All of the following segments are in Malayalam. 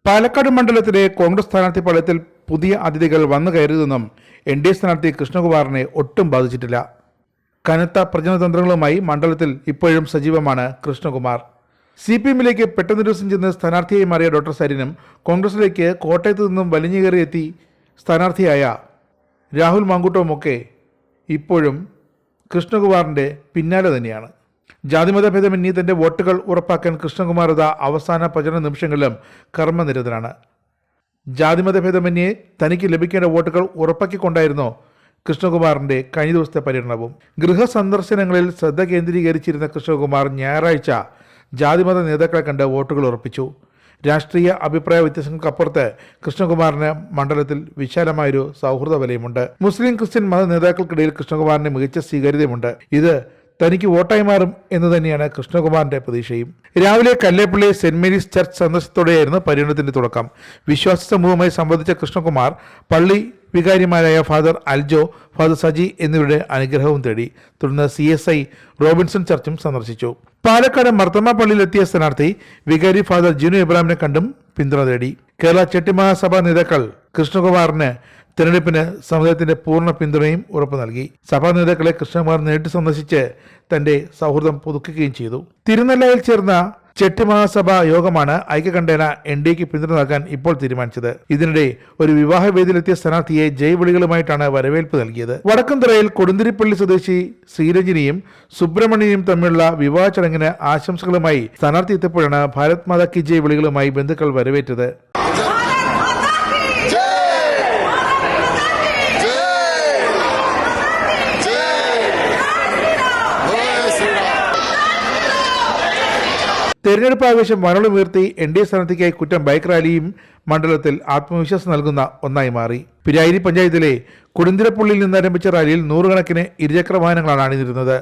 പാലക്കാട് മണ്ഡലത്തിലെ കോൺഗ്രസ് സ്ഥാനാർത്ഥി പാളയത്തിൽ പുതിയ അതിഥികൾ വന്നു കയറിയതെന്നും NDA സ്ഥാനാർത്ഥി കൃഷ്ണകുമാറിനെ ഒട്ടും ബാധിച്ചിട്ടില്ല. കനത്ത പ്രചരണതന്ത്രങ്ങളുമായി മണ്ഡലത്തിൽ ഇപ്പോഴും സജീവമാണ് കൃഷ്ണകുമാർ. CPM-ലേക്ക് പെട്ടെന്ന് ദിവസം ചെന്ന് സ്ഥാനാർത്ഥിയായി മാറിയ ഡോക്ടർ സരിനും കോൺഗ്രസിലേക്ക് കോട്ടയത്ത് നിന്നും വലിഞ്ഞു കയറിയെത്തി സ്ഥാനാർത്ഥിയായ രാഹുൽ മാങ്കൂട്ടവുമൊക്കെ ഇപ്പോഴും കൃഷ്ണകുമാറിൻ്റെ പിന്നാലെ തന്നെയാണ്. ജാതിമത ഭേദമന്യേ തന്റെ വോട്ടുകൾ ഉറപ്പാക്കാൻ കൃഷ്ണകുമാർ അവസാന പ്രചരണ നിമിഷങ്ങളിലും കർമ്മനിരതനാണ്. ജാതിമത ഭേദമന്യേ തനിക്ക് ലഭിക്കേണ്ട വോട്ടുകൾ ഉറപ്പാക്കിക്കൊണ്ടായിരുന്നു കൃഷ്ണകുമാറിന്റെ കഴിഞ്ഞ ദിവസത്തെ പര്യടനവും. ഗൃഹസന്ദർശനങ്ങളിൽ ശ്രദ്ധ കേന്ദ്രീകരിച്ചിരുന്ന കൃഷ്ണകുമാർ ഞായറാഴ്ച ജാതിമത നേതാക്കളെ കണ്ട് വോട്ടുകൾ ഉറപ്പിച്ചു. രാഷ്ട്രീയ അഭിപ്രായ വ്യത്യാസങ്ങൾക്കപ്പുറത്ത് കൃഷ്ണകുമാറിന് മണ്ഡലത്തിൽ വിശാലമായൊരു സൗഹൃദ വലയമുണ്ട്. മുസ്ലിം ക്രിസ്ത്യൻ മത നേതാക്കൾക്കിടയിൽ കൃഷ്ണകുമാറിന് മികച്ച സ്വീകാര്യതയുമുണ്ട്. ഇത് തനിക്ക് വോട്ടായി മാറും എന്ന് തന്നെയാണ് കൃഷ്ണകുമാറിന്റെ പ്രതീക്ഷയും. രാവിലെ കല്ലേപ്പള്ളി സെന്റ് മേരീസ് ചർച്ച് സന്ദർശനത്തോടെയായിരുന്നു പര്യടനത്തിന്റെ തുടക്കം. വിശ്വാസ സമൂഹവുമായി സംബന്ധിച്ച കൃഷ്ണകുമാർ പള്ളി വികാരിമാരായ ഫാദർ അൽജോ, ഫാദർ സജി എന്നിവരുടെ അനുഗ്രഹവും തേടി. തുടർന്ന് CSI റോബിൻസൺ ചർച്ചും സന്ദർശിച്ചു. പാലക്കാട് മർത്തമ പള്ളിയിലെത്തിയ സ്ഥാനാർത്ഥി വികാരി ഫാദർ ജിനു ഇബ്രാഹിമിനെ കണ്ടും പിന്തുണ തേടി. കേരള ചെട്ടിമഹാസഭാ നേതാക്കൾ കൃഷ്ണകുമാറിന് തെരഞ്ഞെടുപ്പിന് സമുദായത്തിന്റെ പൂർണ്ണ പിന്തുണയും ഉറപ്പു നൽകി. സഭാ നേതാക്കളെ കൃഷ്ണകുമാർ നേരിട്ട് സന്ദർശിച്ച് തന്റെ സൗഹൃദം പുതുക്കുകയും ചെയ്തു. തിരുനെല്ലയിൽ ചേർന്ന ചെട്ടിമഹാസഭ യോഗമാണ് ഐക്യകണ്ഠേന NDAക്ക് പിന്തുണ നൽകാൻ ഇപ്പോൾ തീരുമാനിച്ചത്. ഇതിനിടെ ഒരു വിവാഹ വേദിയിലെത്തിയ സ്ഥാനാർത്ഥിയെ ജയ്വിളികളുമായിട്ടാണ് വരവേൽപ്പ് നൽകിയത്. വടക്കന്തറയിൽ കൊടുന്തിരിപ്പള്ളി സ്വദേശി ശ്രീരഞ്ജിനിയും സുബ്രഹ്മണ്യനും തമ്മിലുള്ള വിവാഹ ചടങ്ങിന് ആശംസകളുമായി സ്ഥാനാർത്ഥി എത്തിയപ്പോഴാണ് ഭാരത് മാതാ കി ജയ് വിളികളുമായി ബന്ധുക്കൾ വരവേറ്റത്. തെരഞ്ഞെടുപ്പ് ആവേശം വനളുമുയർത്തി NDA സ്ഥാനാർത്ഥിക്കായി കുറ്റം ബൈക്ക് റാലിയും മണ്ഡലത്തിൽ ആത്മവിശ്വാസം നൽകുന്ന ഒന്നായി മാറി. പിരായിരി പഞ്ചായത്തിലെ കൊടുന്തിരപ്പള്ളിയിൽ നിന്ന് ആരംഭിച്ച റാലിയിൽ നൂറുകണക്കിന് ഇരുചക്ര വാഹനങ്ങളാണ് അണിനിരുന്നത്.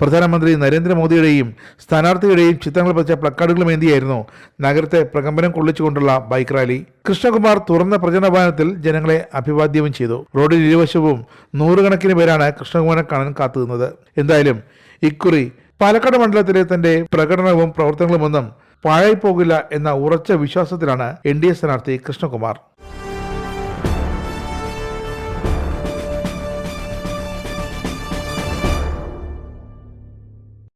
പ്രധാനമന്ത്രി നരേന്ദ്രമോദിയുടെയും സ്ഥാനാർത്ഥിയുടെയും ചിത്രങ്ങൾ പതിച്ച പ്ലക്കാർഡുകളുമേന്തിയായിരുന്നു നഗരത്തെ പ്രകമ്പനം കൊള്ളിച്ചുകൊണ്ടുള്ള ബൈക്ക് റാലി. കൃഷ്ണകുമാർ തുറന്ന പ്രചരണ വാഹനത്തിൽ ജനങ്ങളെ അഭിവാദ്യവും ചെയ്തു. റോഡിൽ ഇരുവശവും നൂറുകണക്കിന് പേരാണ് കൃഷ്ണകുമാറിനെ കാണാൻ കാത്തുനിന്നത്. എന്തായാലും ഇക്കുറി പാലക്കാട് മണ്ഡലത്തിലെ തന്റെ പ്രകടനവും പ്രവർത്തനങ്ങളുമൊന്നും പാഴായി പോകില്ല എന്ന ഉറച്ച വിശ്വാസത്തിലാണ് NDA സ്ഥാനാർത്ഥി കൃഷ്ണകുമാർ.